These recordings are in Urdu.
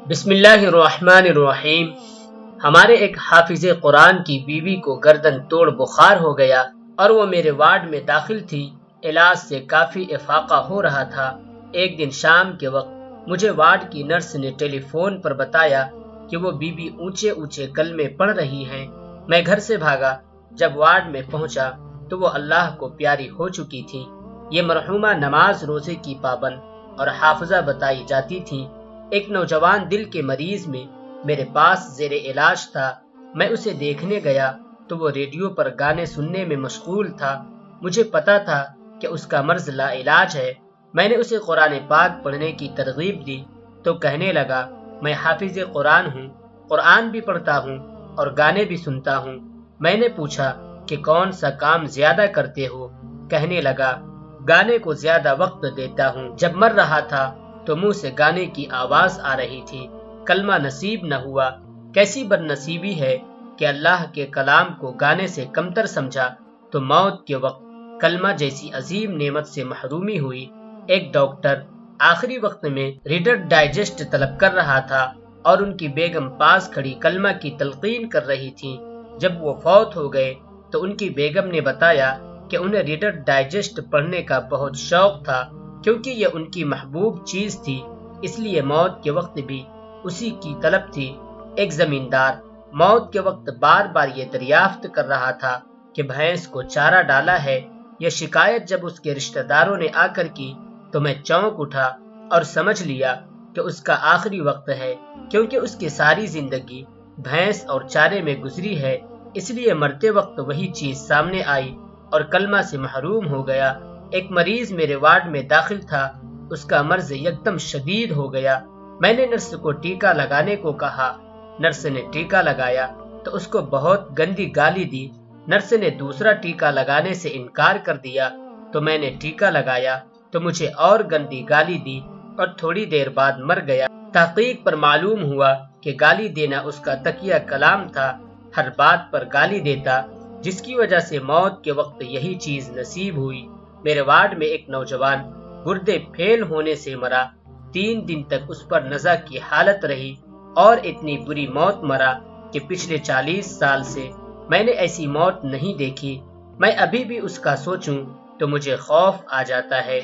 بسم اللہ الرحمن الرحیم۔ ہمارے ایک حافظ قرآن کی بیوی کو گردن توڑ بخار ہو گیا اور وہ میرے وارڈ میں داخل تھی۔ علاج سے کافی افاقہ ہو رہا تھا۔ ایک دن شام کے وقت مجھے وارڈ کی نرس نے ٹیلی فون پر بتایا کہ وہ بیوی اونچے اونچے کلمے پڑھ رہی ہیں۔ میں گھر سے بھاگا۔ جب وارڈ میں پہنچا تو وہ اللہ کو پیاری ہو چکی تھی۔ یہ مرحومہ نماز روزے کی پابند اور حافظہ بتائی جاتی تھی۔ ایک نوجوان دل کے مریض میں میرے پاس زیر علاج تھا۔ میں اسے دیکھنے گیا تو وہ ریڈیو پر گانے سننے میں مشغول تھا۔ مجھے پتا تھا کہ اس کا مرض لا علاج ہے۔ میں نے اسے قرآن پاک پڑھنے کی ترغیب دی تو کہنے لگا، میں حافظ قرآن ہوں، قرآن بھی پڑھتا ہوں اور گانے بھی سنتا ہوں۔ میں نے پوچھا کہ کون سا کام زیادہ کرتے ہو؟ کہنے لگا، گانے کو زیادہ وقت دیتا ہوں۔ جب مر رہا تھا تو منہ سے گانے کی آواز آ رہی تھی۔ کلمہ نصیب نہ ہوا۔ کیسی بد نصیبی ہے کہ اللہ کے کلام کو گانے سے کمتر سمجھا تو موت کے وقت کلمہ جیسی عظیم نعمت سے محرومی ہوئی۔ ایک ڈاکٹر آخری وقت میں ریڈر ڈائجسٹ طلب کر رہا تھا اور ان کی بیگم پاس کھڑی کلمہ کی تلقین کر رہی تھی۔ جب وہ فوت ہو گئے تو ان کی بیگم نے بتایا کہ انہیں ریڈر ڈائجسٹ پڑھنے کا بہت شوق تھا کیونکہ یہ ان کی محبوب چیز تھی، اس لیے موت کے وقت بھی اسی کی طلب تھی۔ ایک زمیندار موت کے وقت بار بار یہ دریافت کر رہا تھا کہ بھینس کو چارہ ڈالا ہے۔ یہ شکایت جب اس کے رشتہ داروں نے آ کر کی تو میں چونک اٹھا اور سمجھ لیا کہ اس کا آخری وقت ہے، کیونکہ اس کی ساری زندگی بھینس اور چارے میں گزری ہے، اس لیے مرتے وقت وہی چیز سامنے آئی اور کلمہ سے محروم ہو گیا۔ ایک مریض میرے وارڈ میں داخل تھا، اس کا مرض یکدم شدید ہو گیا۔ میں نے نرس کو ٹیکا لگانے کو کہا۔ نرس نے ٹیکا لگایا تو اس کو بہت گندی گالی دی۔ نرس نے دوسرا ٹیکا لگانے سے انکار کر دیا تو میں نے ٹیکا لگایا تو مجھے اور گندی گالی دی اور تھوڑی دیر بعد مر گیا۔ تحقیق پر معلوم ہوا کہ گالی دینا اس کا تقیہ کلام تھا، ہر بات پر گالی دیتا، جس کی وجہ سے موت کے وقت یہی چیز نصیب ہوئی۔ میرے وارڈ میں ایک نوجوان گردے پھیل ہونے سے مرا۔ 3 دن تک اس پر نزع کی حالت رہی اور اتنی بری موت مرا کہ پچھلے 40 سال سے میں نے ایسی موت نہیں دیکھی۔ میں ابھی بھی اس کا سوچوں تو مجھے خوف آ جاتا ہے۔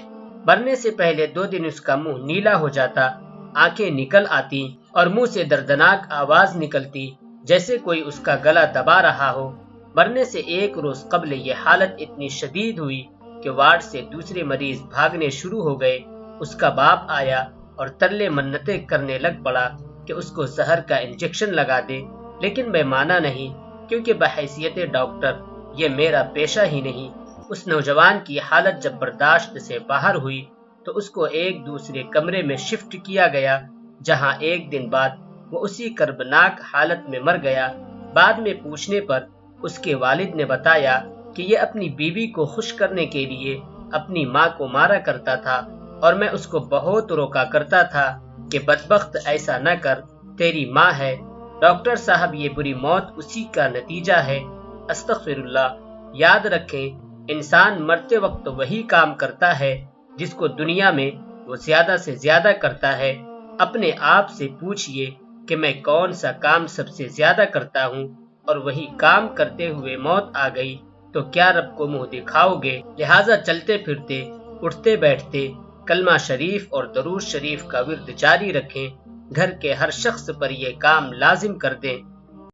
مرنے سے پہلے 2 دن اس کا منہ نیلا ہو جاتا، آنکھیں نکل آتی اور منہ سے دردناک آواز نکلتی جیسے کوئی اس کا گلا دبا رہا ہو۔ مرنے سے 1 روز قبل یہ حالت اتنی شدید ہوئی کہ وارڈ سے دوسرے مریض بھاگنے شروع ہو گئے۔ اس کا باپ آیا اور ترلے منتیں کرنے لگ پڑا کہ اس کو زہر کا انجیکشن لگا دے، لیکن میں مانا نہیں کیونکہ بحیثیت ڈاکٹر یہ میرا پیشہ ہی نہیں۔ اس نوجوان کی حالت جب برداشت سے باہر ہوئی تو اس کو ایک دوسرے کمرے میں شفٹ کیا گیا، جہاں 1 دن بعد وہ اسی کربناک حالت میں مر گیا۔ بعد میں پوچھنے پر اس کے والد نے بتایا کہ یہ اپنی بیوی کو خوش کرنے کے لیے اپنی ماں کو مارا کرتا تھا اور میں اس کو بہت روکا کرتا تھا کہ بدبخت ایسا نہ کر، تیری ماں ہے۔ ڈاکٹر صاحب، یہ بری موت اسی کا نتیجہ ہے۔ استغفر اللہ۔ یاد رکھیں، انسان مرتے وقت وہی کام کرتا ہے جس کو دنیا میں وہ زیادہ سے زیادہ کرتا ہے۔ اپنے آپ سے پوچھئے کہ میں کون سا کام سب سے زیادہ کرتا ہوں، اور وہی کام کرتے ہوئے موت آ گئی تو کیا رب کو منہ دکھاؤ گے؟ لہٰذا چلتے پھرتے، اٹھتے بیٹھتے کلمہ شریف اور درود شریف کا ورد جاری رکھیں۔ گھر کے ہر شخص پر یہ کام لازم کر دیں۔